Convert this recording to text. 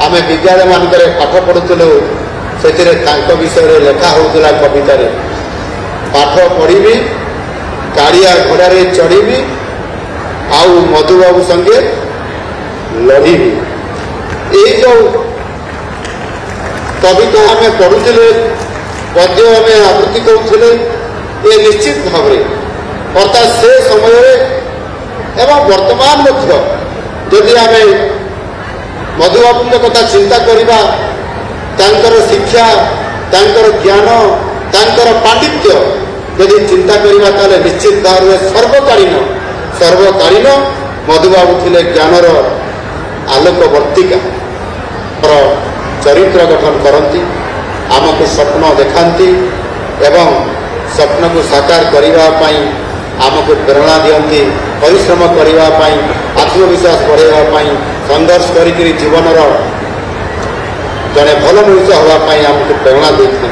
आमे विद्यालय मानकरे पाठ पढ़ुलु से विषय लेखा होता कवितार पाठ पढ़ी काड़िया घोड़े चढ़ी आउ मधुबाबू संगे लड़ी ये जो कविता आम पढ़ुले पद्य आम आवृत्ति करुले ये निश्चित भाव अर्थात से समय एवं वर्तमान जदि आम मधुबाबू कथा चिंता करवा शिक्षा ज्ञान पांडित्य यदि चिंता करवा ताले निश्चित भाव में सर्वकालीन मधुबाबू थे ज्ञानर आलोकवर्तिका चरित्र गठन करती आमको स्वप्न देखाती एवं स्वप्न को साकार करने आमको प्रेरणा दियंती परिश्रम करने आत्मविश्वास बढ़ावा संघर्ष कर जीवन जड़े भल मनुष्य हाँपाई आमको प्रेरणा देते।